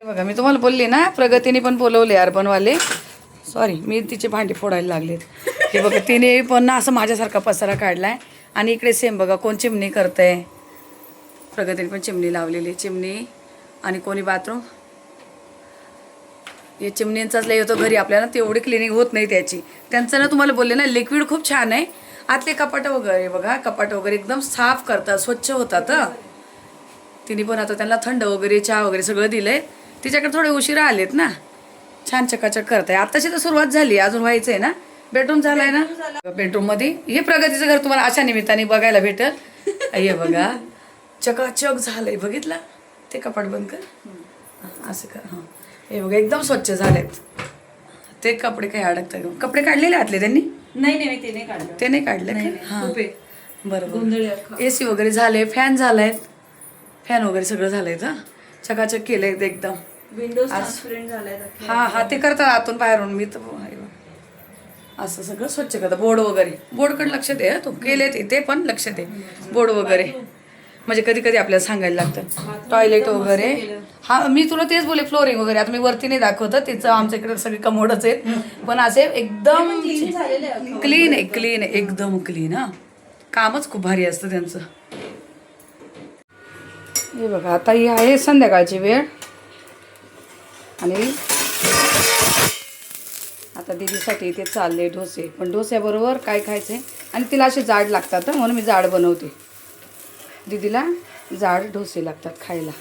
बघा मी तुम्हाला बोलली ना, प्रगतीने पण बोलवले अर्बनवाले. सॉरी, मी तिचे भांडी फोडायला लागलेत. हे बघा तिने पण ना असं माझ्यासारखा पसारा काढलाय. आणि इकडे सेम बघा कोण चिमणी करतंय. प्रगतीने पण चिमणी लावलेली, चिमणी. आणि कोणी बाथरूम. हे चिमण्यांचाच लय होतो घरी आपल्याला, तेवढी क्लिनिंग होत नाही त्याची. त्यांचं ना तुम्हाला बोलले ना लिक्विड खूप छान आहे. आतले कपाट वगैरे बघा, कपाट वगैरे एकदम साफ करतात, स्वच्छ होतात. तिने पण आता त्यांना थंड वगैरे चहा वगैरे सगळं दिलंय. तिच्याकडे थोडे उशिरा आलेत ना, छान चकाचक करताय. आताशी तर सुरुवात झाली, अजून व्हायचंय ना. बेडरूम झालाय ना. बेडरूम मध्ये हे प्रगतीचं घर तुम्हाला अशा निमित्ताने बघायला भेटल. हे बघा चकाचक झालंय, बघितलं. ते कपाट बंद कर, असं कर. हां, हे बघा एकदम स्वच्छ झालेत. ते कपडे काही अडकतात. कपडे काढलेले आतले त्यांनी? नाही ते नाही काढलं. ते नाही काढले. हां बरोबर. AC वगैरे झाले, फॅन झालायत, फॅन वगैरे सगळं झालंय. हां चकाचक केलंय एकदम. विंडोज ट्रान्सपरंट झालाय. हा ते करतात आतून बाहेरून. मी तर असं सगळं स्वच्छ करतात. बोर्ड वगैरे, बोर्डकडे लक्ष दे. तू केले ते पण लक्ष दे. बोर्ड वगैरे म्हणजे कधी कधी आपल्याला सांगायला लागतं. टॉयलेट वगैरे. हा मी तुला तेच बोले, फ्लोरिंग वगैरे. आता मी वरती नाही दाखवत, तिचं आमच्या इकडे सगळे कमोडच आहेत, पण असे एकदम क्लीन आहे. क्लीन आहे, एकदम क्लीन. हा कामच खूप भारी असतं त्यांचं. हे बघा आता ही आहे संध्याकाळची वेळ. आणि आता दीदीसाठी इथे चालले डोसे. पण डोस्याबरोबर काय खायचे, आणि तिला असे जाड लागतात म्हणून मी जाड बनवते. दीदीला जाड डोसे लागतात खायला.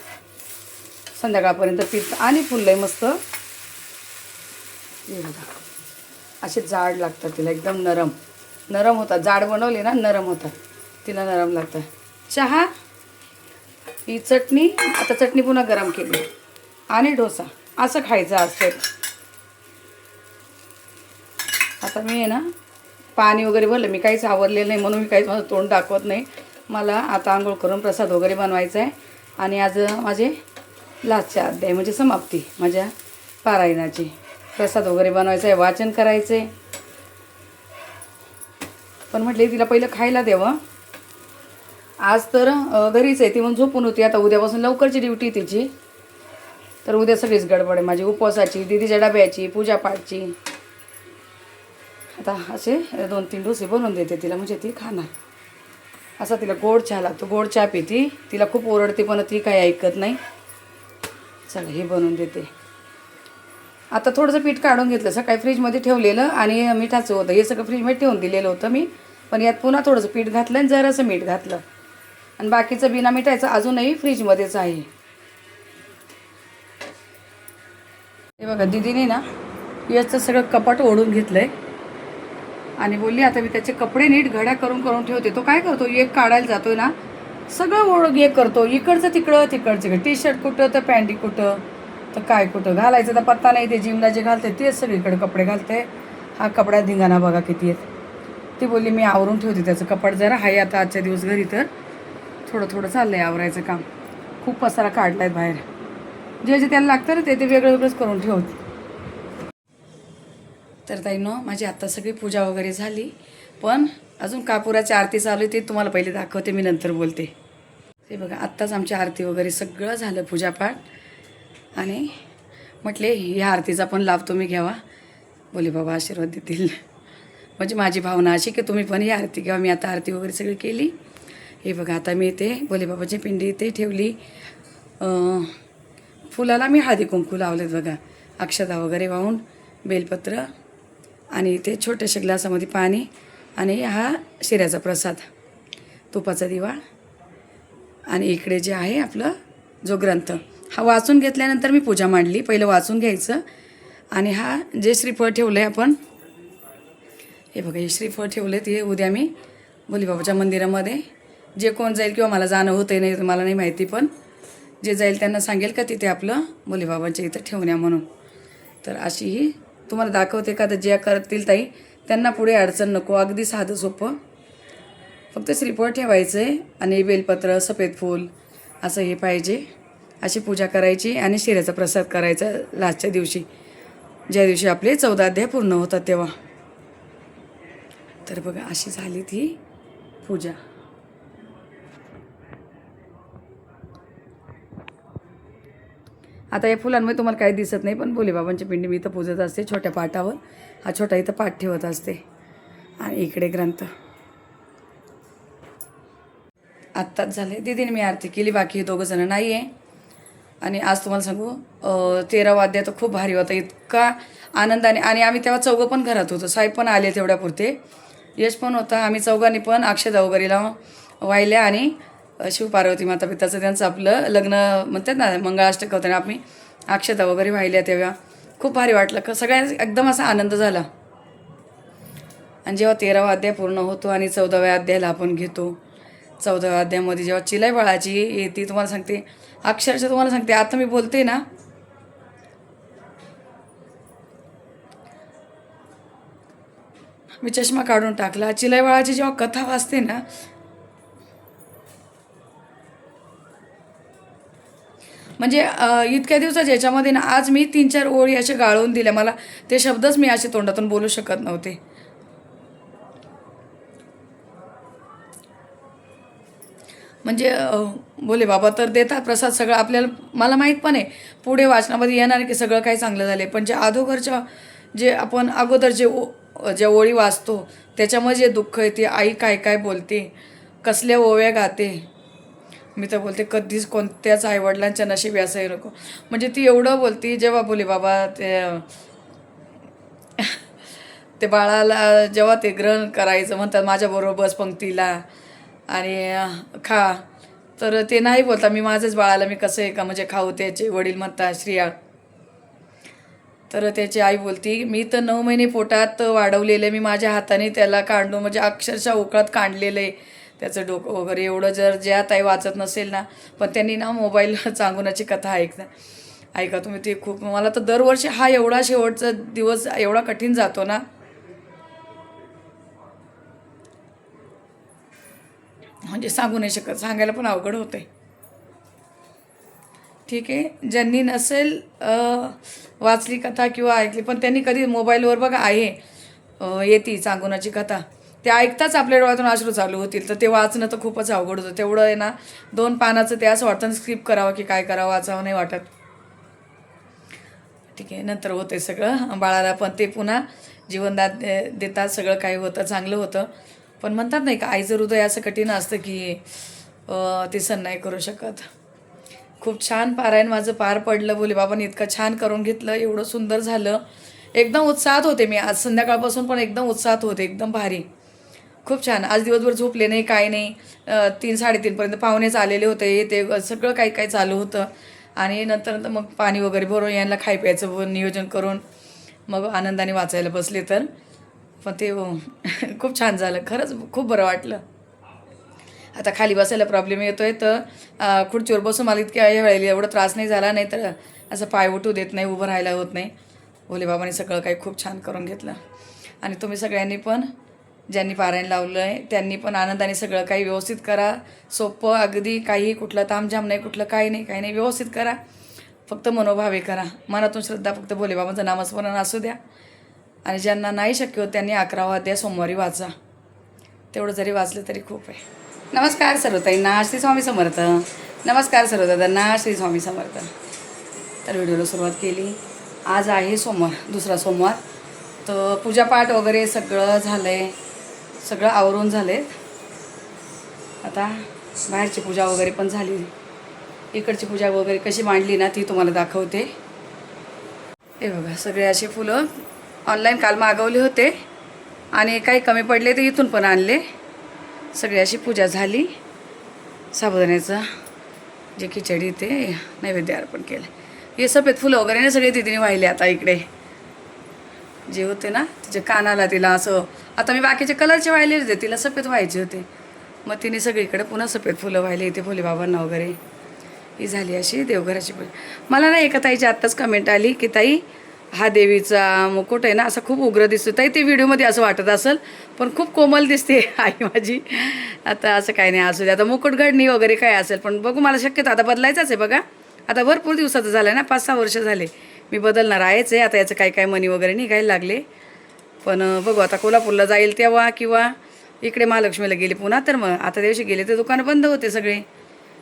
संध्याकाळपर्यंत पीठ आणि फुललंय मस्त. हे बघा असे जाड लागतात तिला, एकदम नरम नरम होतात. जाड बनवले ना नरम होतात, तिला नरम लागतात. चहा, ही चटणी. आता चटणी पुन्हा गरम केली, आणि डोसा असं खायचं असतं. आता मी आहे ना पाणी वगैरे भरलं, मी काहीच आवरलेलं नाही म्हणून मी काहीच माझं तोंड दाखवत नाही. मला आता आंघोळ करून प्रसाद वगैरे बनवायचा आहे. आणि आज माझे लास्टचे अध्याय म्हणजे समाप्ती माझ्या पारायणाची. प्रसाद वगैरे बनवायचा आहे, वाचन करायचं आहे. पण म्हटले तिला पहिलं खायला द्यावं. आज तर घरीच आहे ती, म्हणून झोपून होती. आता उद्यापासून लवकरची ड्युटी तिची, तर उद्या सगळीच गडबड आहे माझी. उपवासाची, दीदीच्या डब्याची, पूजापाठची. आता असे 2-3 डोसे बनवून देते तिला, म्हणजे ती खाणार. असा तिला गोड चहा लागतो, गोड चहा पिती. तिला खूप ओरडते पण ती काही ऐकत नाही. चला हे बनवून देते. आता थोडंसं पीठ काढून घेतलं, सकाळी फ्रीजमध्ये ठेवलेलं आणि मिठाचं होतं. हे सगळं फ्रीजमध्ये ठेवून दिलेलं होतं मी, पण यात पुन्हा थोडंसं पीठ घातलं आणि जरासं मीठ घातलं. आणि बाकीचं बिना मिठाचं अजूनही फ्रीजमध्येच आहे. हे बघा दीदीने ना याचं सगळं कपाट ओढून घेतलं आहे. आणि बोलली आता मी त्याचे कपडे नीट घड्या करून ठेवते. तो काय करतो, एक काढायला जातोय ना सगळं ओढ एक करतो. इकडचं तिकडं, तिकडचं टी शर्ट कुठं, तर पॅन्टी कुठं, तर काय कुठं घालायचं तर पत्ता नाही. ते जिमला जे घालते तेच सगळीकडे कपडे घालते. हा कपडा धिंगाणा बघा किती आहेत. ती बोलली मी आवरून ठेवते त्याचं कपाट. जरा हाय आता आजच्या दिवस घरी, तर थोडं चाललं आहे आवरायचं काम. खूप पसारा काढला आहे बाहेर. जे त्याला लागतं ना ते वेगळं वेगळंच करून ठेवते. तर ताईंनो माझी आत्ता सगळी पूजा वगैरे झाली, पण अजून कापुराची आरती चालू आहे. ते तुम्हाला पहिले दाखवते, मी नंतर बोलते. ते बघा आत्ताच आमची आरती वगैरे सगळं झालं, पूजापाठ. आणि म्हटले ह्या आरतीचा पण लाभ तुम्ही घ्यावा, बोले बाबा आशीर्वाद देतील. म्हणजे माझी भावना अशी की तुम्ही पण ही आरती घ्यावा. मी आता आरती वगैरे सगळी केली. हे बघा आता मी इथे बोले बाबाची पिंडी इथे ठेवली. फुलाला मी हळदी कुंकू लावलेत बघा, अक्षता वगैरे वाहून, बेलपत्र. आणि इथे छोट्याशा ग्लासामध्ये पाणी. आणि हा शिऱ्याचा प्रसाद, तुपाचा दिवा. आणि इकडे जे आहे आपलं जो ग्रंथ, हा वाचून घेतल्यानंतर मी पूजा मांडली. पहिलं वाचून घ्यायचं. आणि हा जे श्रीफळ ठेवलं आहे आपण, हे बघा हे श्रीफळ ठेवले. ते उद्या मी भोलेबाबाच्या मंदिरामध्ये, जे कोण जाईल किंवा मला जाणं होतं नाही तर मला नाही माहिती, पण जे जाईल त्यांना सांगेल का तिथे आपलं भोलेबाबांच्या इथं ठेवण्या म्हणून. तर अशी ही तुम्हाला दाखवते का, तर ज्या करतील ताई त्यांना पुढे अडचण नको. अगदी साधं सोपं, फक्त श्रीफळ ठेवायचं आहे आणि बेलपत्र, सफेद फूल असं हे पाहिजे. अशी पूजा करायची आणि शिऱ्याचा प्रसाद करायचा लास्टच्या दिवशी, ज्या दिवशी आपले 14 अध्याय पूर्ण होतात तेव्हा. तर बघा अशी झाली ती पूजा. आता या फुलांमध्ये तुम्हाला काही दिसत नाही, पण भोलेबाबांची पिंडी मी इथं पूजत असते छोट्या पाटावर. हा छोटा इथं पाट ठेवत असते. आणि इकडे ग्रंथ आत्ताच झाले. दीदीने मी आरती केली, बाकी हे दोघं जण नाही आहे. आणि आज तुम्हाला सांगू 13 वाद्य तर खूप भारी होता, इतका आनंदाने. आणि आम्ही तेव्हा चौघं पण घरात होतो, साहेब पण आले तेवढ्यापुरते, यश पण होता. आम्ही चौघांनी पण अक्षदा वगैरे लावून वाहिल्या. आणि शिवपार्वती माता पिताचं त्यांचं आपलं लग्न म्हणतात ना, मंगळाष्टक होतं, आम्ही अक्षता वगैरे वाहिल्या. तेव्हा खूप भारी वाटलं, सगळ्या एकदम असा आनंद झाला. आणि जेव्हा 13वा अध्याय पूर्ण होतो आणि 14व्या अध्यायाला आपण घेतो, 14व्या अध्यायामध्ये जेव्हा चिलाई बाळाची येते, तुम्हाला सांगते अक्षरशः, तुम्हाला सांगते आता मी बोलते ना, मी चष्मा काढून टाकला. चिलाई बाळाची जेव्हा कथा वाचते ना, म्हणजे इतक्या दिवसाच्या याच्यामध्ये ना, आज मी 3-4 ओळी असे गाळून दिल्या. मला ते शब्दच मी असे तोंडातून बोलू शकत नव्हते. म्हणजे बोले बाबा तर देतात प्रसाद सगळं आपल्याला. मला माहीत पण आहे पुढे वाचनामध्ये येणार की सगळं काही चांगलं झालं, पण जे अगोदरच्या जे आपण अगोदर ज्या ओळी वाचतो त्याच्यामध्ये जे दुःख आहे, ती आई काय काय बोलते, कसल्या ओव्या गाते. मी तर बोलते कधीच कोणत्याच आईवडिलांच्या नशीब असाही नको. म्हणजे ती एवढं बोलती. जेव्हा बोले बाबा ते बाळाला जेव्हा ते ग्रहण करायचं म्हणतात, माझ्याबरोबर बस पंक्तीला आणि खा, तर ते नाही बोलता, मी माझंच बाळाला मी कसं आहे का म्हणजे खाऊ. त्याचे वडील म्हणतात श्रीयाळ, तर त्याची आई बोलती मी तर 9 महिने पोटात वाढवलेलं आहे, मी माझ्या हाताने त्याला काढून म्हणजे अक्षरशः उकळत काढलेलं आहे त्याचं डोकं वगैरे. एवढं जर ज्या ताई वाचत नसेल ना, पण त्यांनी ना मोबाईल चांगुनाची कथा ऐका तुम्ही. ते खूप, मला तर दरवर्षी हा एवढा शेवटचा दिवस एवढा कठीण जातो ना, म्हणजे सांगू नाही शकत, सांगायला पण अवघड होते. ठीक आहे, ज्यांनी नसेल वाचली कथा किंवा ऐकली, पण त्यांनी कधी मोबाईलवर बघा आहे येते सांगुनाची कथा, ते ऐकताच आपल्या डोळ्यातून अश्रू चालू होतील. तर ते वाचणं तर खूपच अवघड होतं. तेवढं आहे ना 2 पानाचं ते असं वाटतं स्किप करावं की काय करावं, वाचावं नाही वाटत. ठीक आहे, नंतर होते सगळं बाळाला पण ते पुन्हा जीवनदान देतात, सगळं काही होतं, चांगलं होतं. पण म्हणतात नाही का आईचं हृदय असं कठीण असतं की ते सण नाही करू शकत. खूप छान पारायण माझं पार पडलं. बोले बाबांनी इतकं छान करून घेतलं, एवढं सुंदर झालं. एकदम उत्साहात होते मी आज संध्याकाळपासून, पण एकदम उत्साहात होते, एकदम भारी, खूप छान. आज दिवसभर झोपले नाही, काय नाही. 3-3:30पर्यंत पाहुणेच आलेले होते, ते सगळं काही काही चालू होतं. आणि नंतर मग पाणी वगैरे भरून यांना खाय प्यायचं नियोजन करून मग आनंदाने वाचायला बसले. तर पण ते खूप छान झालं, खरंच खूप बरं वाटलं. आता खाली बसायला प्रॉब्लेम येतो आहे, तर खुर्चीवर बसून मला इतक्या वेळेला एवढा त्रास नाही झाला, नाही तर असं पाय उठू देत नाही, उभं राहायला होत नाही. भोलेबाबांनी सगळं काही खूप छान करून घेतलं. आणि तुम्ही सगळ्यांनी पण ज्यांनी पारायण लावलं आहे त्यांनी पण आनंदाने सगळं काही व्यवस्थित करा. सोपं अगदी, काही कुठलं तामझाम नाही, कुठलं काही नाही, व्यवस्थित करा. फक्त मनोभावे करा, मनातून श्रद्धा, फक्त भोलेबाबांचं नामस्मरण असू द्या. आणि ज्यांना नाही शक्य होत त्यांनी 11वा अध्याय सोमवारी वाचा, तेवढं जरी वाचलं तरी खूप आहे. नमस्कार सर्वताईंना, श्री स्वामी समर्थ. नमस्कार सर्वदादांना, श्री स्वामी समर्थ. तर व्हिडिओला सुरुवात केली. आज आहे सोमवार, दुसरा सोमवार. तर पूजापाठ वगैरे सगळं झालं आहे, सगळं आवरून झाले. आता बाहेरची पूजा वगैरे पण झाली. इकडची पूजा वगैरे कशी मांडली ना ती तुम्हाला दाखवते. हे बघा, सगळे असे फुलं ऑनलाईन काल मागवले होते आणि काही कमी पडले तर इथून पण आणले. सगळी अशी पूजा झाली. साबुदाण्याचं जे खिचडी ते नैवेद्य अर्पण केलं. हे सफेद फुलं वगैरे ना सगळे तिथे वाहिले. आता इकडे जे होते ना तिच्या कानाला तिला असं, आता मी बाकीचे कलरचे वाहिले होते, तिला सफेद व्हायचे होते, मग तिने सगळीकडे पुन्हा सफेद फुलं वाहिले. इथे भोलेबाबांना वगैरे. ही झाली अशी देवघराची पूजा. मला ना एका ताईची आत्ताच कमेंट आली की ताई हा देवीचा मुकुट आहे ना असा खूप उग्र दिसतो. ताई ते व्हिडिओमध्ये असं वाटत असेल, पण खूप कोमल दिसते आई माझी. आता असं काही नाही, असू दे. आता मुकुट घडणी वगैरे काय असेल, पण बघू, मला शक्यतो आता बदलायचाच आहे. बघा आता भरपूर दिवसाचं झालं आहे ना, 5-6 वर्ष झाले. मी बदलणार आहेच आहे. आता याचं काय काय मनी वगैरे निघायला लागले. पण बघू आता कोल्हापूरला जाईल तेव्हा, किंवा इकडे महालक्ष्मीला गेली पुन्हा, तर मग आता दिवशी गेले तर दुकानं बंद होते सगळे,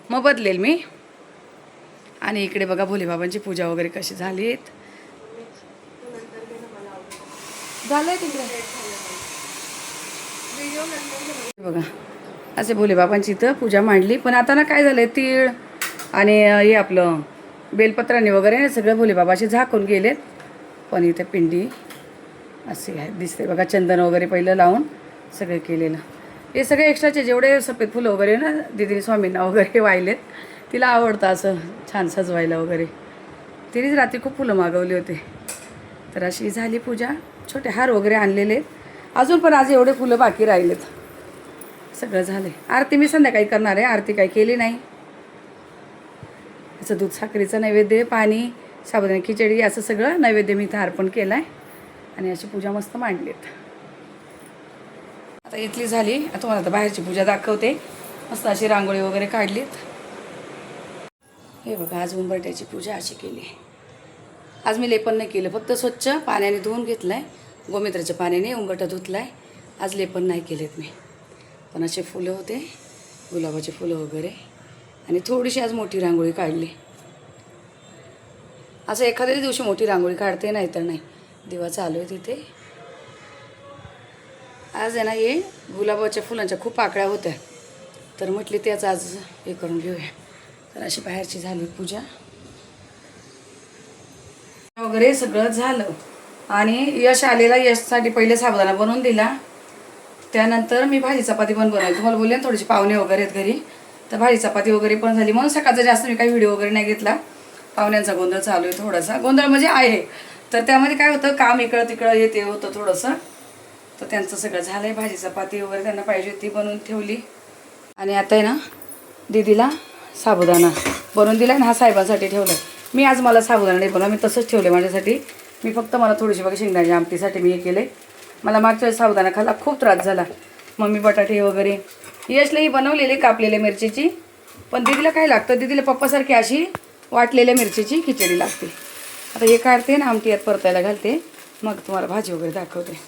मग बदलेल मी. आणि इकडे बघा भोलेबाबांची पूजा वगैरे कशी झाली झालंय तिकडे बघा. असे भोलेबाबांची इथं पूजा मांडली. पण आता ना काय झालंय, तीळ आणि हे आपलं बेलपत्राने वगैरे सगळं भोलेबाबाशी झाकून गेलेत. पण इथे पिंडी असे आहे दिसते बघा. चंदन वगैरे पहिलं लावून सगळं केलेलं. हे सगळे एक्स्ट्राचे जेवढे सफेद फुलं वगैरे ना दीदी स्वामींना वगैरे वाहिलेत. तिला आवडतं असं छान सजवायला वगैरे. तिनेच रात्री खूप फुलं मागवली होते. तर अशी झाली पूजा. छोटे हार वगैरे आणलेले आहेत. अजून पण आज एवढे फुलं बाकी राहिलेत. सगळं झालं आहे. आरती मी संध्याकाळी करणार आहे. आरती काही केली नाही. असं दूध साखरेचं नैवेद्य, पाणी, साबुदाणा खिचडी असं सगळं नैवेद्य मी इथं अर्पण केलं आहे. आणि अशी पूजा मस्त मांडलीत. आता इथली झाली. आता तुम्हाला आता बाहेरची पूजा दाखवते. मस्त अशी रांगोळी वगैरे काढलीत. हे बघा आज उंबरठ्याची पूजा अशी केली. आज मी लेपन नाही केलं, फक्त स्वच्छ पाण्याने धुवून घेतलं आहे. गोमित्राच्या पाण्याने उंबरठा धुतला आहे. आज लेपन नाही केलेत मी. पण असे फुलं होते, गुलाबाचे फुलं वगैरे. आणि थोडीशी आज मोठी रांगोळी काढली. असं एखाद्या दिवशी मोठी रांगोळी काढते, नाही तर नाही. दिवा चालू आहे तिथे. आज आहे ना हे गुलाबाच्या फुलांच्या खूप पाकळ्या होत्या, तर म्हटली त्याच आज हे करून घेऊया. तर अशी बाहेरची झाली पूजा वगैरे सगळं झालं. आणि यश आलेला, यशसाठी पहिले साबुदाणा बनवून दिला. त्यानंतर मी भाजी चपाती पण बनवली. तुम्हाला बोलले ना थोडीशी पाहुणे वगैरे आहेत घरी, तर भाजी चपाती वगैरे पण झाली. म्हणून सकाळचा जास्त मी काही व्हिडिओ वगैरे नाही घेतला. पाहुण्यांचा गोंधळ चालू आहे थोडासा. गोंधळ म्हणजे आहे, तर त्यामध्ये काय होतं, काम इकडं तिकडं येते होतं थोडंसं. तर त्यांचं सगळं झालं आहे. भाजी चपाती वगैरे त्यांना पाहिजे ती बनवून ठेवली. आणि आता आहे ना दीदीला साबुदाणा बनवून दिला आणि हा साहेबांसाठी ठेवला. मी आज मला साबुदाणा नाही बनवा, मी तसंच ठेवले माझ्यासाठी. मी फक्त मला थोडीशी बघा शेंगदाण्याच्या आमटीसाठी मी हे केले. मला मागच्या वेळेस साबुदाणा खायला खूप त्रास झाला. मम्मी बटाटे वगैरे यशलाही बनवलेले कापलेल्या मिरचीची. पण दीदीला काय लागतं, दीदीला पप्पासारखी अशी वाटलेल्या मिरचीची खिचडी लागते. आता हे काढते ना आमटी यात परतायला घालते, मग तुम्हाला भाजी वगैरे दाखवते.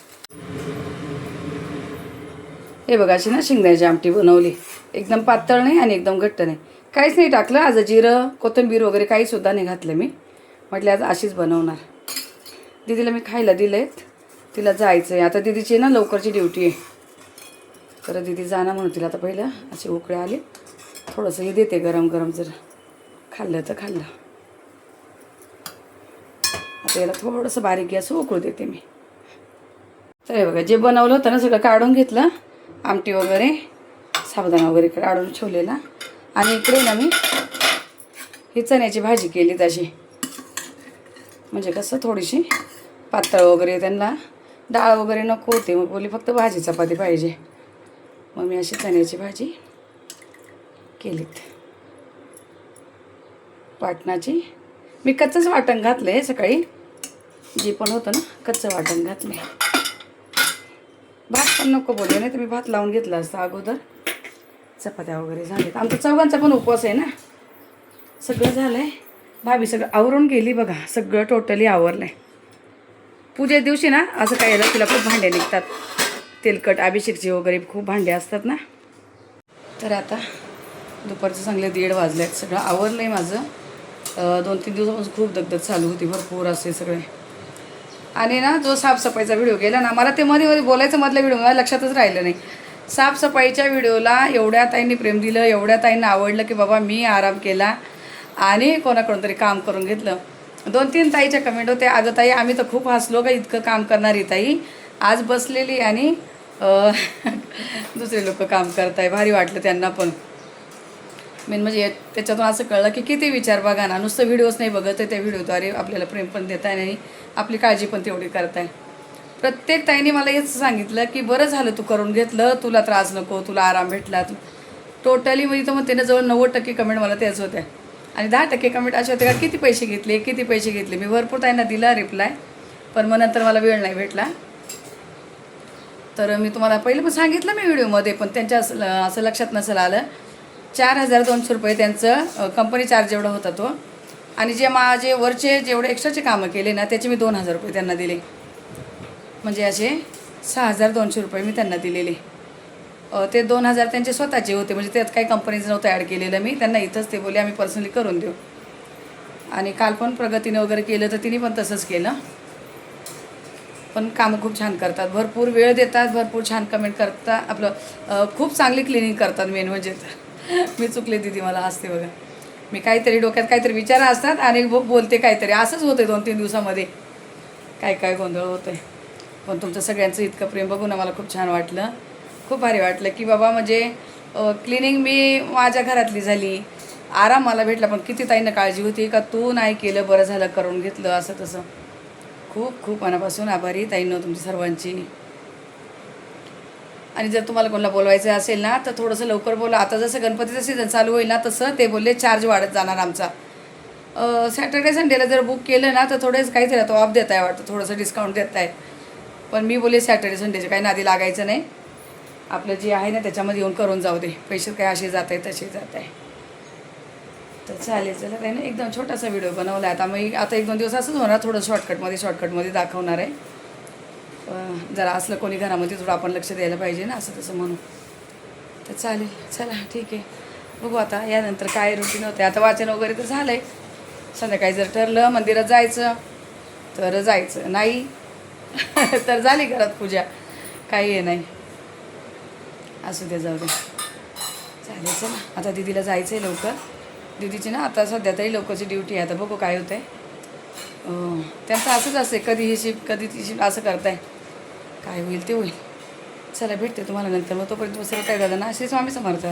हे बघा अशी ना शेंगदाण्याची आमटी बनवली. एकदम पातळ नाही आणि एकदम घट्ट नाही. काहीच नाही टाकलं आज. जिरं कोथिंबीर वगैरे काहीसुद्धा नाही घातलं मी. म्हटलं आज अशीच बनवणार. दीदीला मी खायला दिलं आहेत. तिला जायचं आहे आता. दीदीची ना लवकरची ड्युटी आहे, तर दीदी जाणार म्हणून तिला आता पहिलं असे उकळे आले. थोडंसं हे देते गरम गरम, जर खाल्लं तर खाल्लं. आता याला थोडंसं बारीक गॅस उकळू देते मी. तर हे बघा जे बनवलं होतं ना सगळं काढून घेतलं. आमटी वगैरे साबुदाणा वगैरे काढून ठेवलेला. आणि इकडे ना मी ही चण्याची भाजी केली तशी. म्हणजे कसं थोडीशी पातळ वगैरे, त्यांना डाळ वगैरे नको होते. मग बोलली फक्त भाजी चपाती पाहिजे. मग मी अशी चण्याची भाजी केलीत. वाटणाची मी कच्चंच वाटण घातलं आहे सकाळी. जे पण होतं ना कच्चं वाटण घातलं आहे. भात पण नको बोलले, नाही तर मी भात लावून घेतला असता अगोदर. चपात्या वगैरे झाल्यात. आमचा चौघांचा पण उपवास आहे ना. सगळं झालं आहे. भाभी सगळं आवरून गेली बघा. सगळं टोटली आवरलं आहे. पूजे दिवशी ना असं काय यायला तिला खूप भांडे निघतात. तेलकट अभिषेकची वगैरे खूप भांडे असतात ना. तर आता दुपारचं चांगले 1:30 वाजले आहेत. सगळं आवरलं आहे माझं. 2-3 दिवसापासून खूप दगदग चालू होती, भरपूर असे सगळे. आणि ना जो साफसफाईचा व्हिडिओ केला ना, मला ते मध्ये बोलायचं मधला व्हिडिओ मला लक्षातच राहिलं नाही. साफसफाईच्या व्हिडिओला एवढ्या ताईंनी प्रेम दिलं, एवढ्या ताईंना आवडलं की बाबा मी आराम केला आणि कोणाकडून तरी काम करून घेतलं. 2-3 ताईच्या कमेंट होते, अगं ताई आम्ही तर खूप हसलो का इतकं काम करणारी ताई आज बसलेली आणि दुसरे लोक काम करताय. भारी वाटलं त्यांना पण. मेन म्हणजे त्याच्यातून असं कळलं की किती विचार बघा ना. नुसतं व्हिडिओज नाही बघत आहे, त्या व्हिडिओद्वारे आपल्याला प्रेम पण देताय आणि आपली काळजी पण तेवढी करताय. प्रत्येक ताईने मला हेच सांगितलं की बरं झालं तू करून घेतलं, तुला त्रास नको, तुला आराम भेटला. टोटली म्हणजे तर मग त्यानं जवळ 90% कमेंट मला त्याच होत्या. आणि 10% कमेंट असे होते का किती पैसे घेतले, किती पैसे घेतले. मी भरपूर ताईंना दिला रिप्लाय, पण मग नंतर मला वेळ नाही भेटला. तर मी तुम्हाला पहिलं पण सांगितलं मी व्हिडिओमध्ये, पण त्यांच्या असं लक्षात नसेल आलं. 4,200 रुपये त्यांचं कंपनी चार्ज एवढा होता तो. आणि जे माझे वरचे जेवढे एक्स्ट्राचे कामं केले ना त्याचे मी 2,000 रुपये त्यांना दिले. म्हणजे असे 6,200 रुपये मी त्यांना दिलेले. ते 2,000 त्यांचे स्वतःचे होते. म्हणजे त्यात काही कंपनीचं नव्हतं ॲड केलेलं मी त्यांना. इथंच ते बोलले आम्ही पर्सनली करून देऊ. आणि काल पण प्रगतीने वगैरे केलं तर तिने पण तसंच केलं. पण कामं खूप छान करतात, भरपूर वेळ देतात, भरपूर छान कमेंट करतात, आपलं खूप चांगली क्लिनिंग करतात. मेन म्हणजे मी चुकले दिदी, मला हसते बघा. मी काहीतरी डोक्यात काहीतरी विचार असतात आणि बोलते काहीतरी, असंच होतं 2-3 दिवसामध्ये, काय काय गोंधळ होतं आहे. पण तुमचं सगळ्यांचं इतकं प्रेम बघून मला खूप छान वाटलं, खूप भारी वाटलं की बाबा म्हणजे क्लिनिंग मी माझ्या घरातली झाली, आराम मला भेटला. पण किती ताईंना काळजी होती का तू नाही केलं, बरं झालं करून घेतलं, असं तसं. खूप खूप मनापासून आभारी ताईंनो तुमची सर्वांची. आणि जर तुम्हाला कोणाला बोलवायचं असेल ना तर थोडंसं लवकर बोला. आता जसं गणपतीचं सीझन चालू होईल ना तसं ते बोलले चार्ज वाढत जाणार आमचा. सॅटर्डे संडेला जर बुक केलं ना तर थोडेच काहीतरी तो ऑफ देत आहे वाटतं, थोडंसं डिस्काउंट देत आहे. पण मी बोलले सॅटर्डे संडेचे काही नादी लागायचं नाही, आपलं जे आहे ना त्याच्यामध्ये येऊन करून जाऊ दे, पैसे काय असे जात आहे तसे जात आहे. तर चालेल, चला काही नाही, एकदम छोटासा व्हिडिओ बनवला आहे. आता 1-2 दिवस असंच होणार, थोडं शॉर्टकटमध्ये दाखवणार आहे. जरा असलं कोणी घरामध्ये थोडं आपण लक्ष द्यायला पाहिजे ना, असं तसं म्हणून. तर चालेल, चला ठीक आहे, बघू आता यानंतर काय रुटीन होते. आता वाचन वगैरे तर झालं आहे, संध्याकाळी जर ठरलं मंदिरात जायचं तर जायचं, नाही तर झाली घरात पूजा, काही हे नाही, असू दे, जाऊ दे. चालेल, चला आता दीदीला जायचं आहे लवकर. दीदीची ना आता सध्या तरी लवकरची ड्युटी आहे, आता बघू काय होतं आहे. त्यांचं असंच असते, कधी ही शिफ्ट कधी ती शिफ्ट असं करताय, काय होईल ते होईल. चला भेटते तुम्हाला नंतर, मग तोपर्यंत काय दादा ना, श्री स्वामी समर्थ.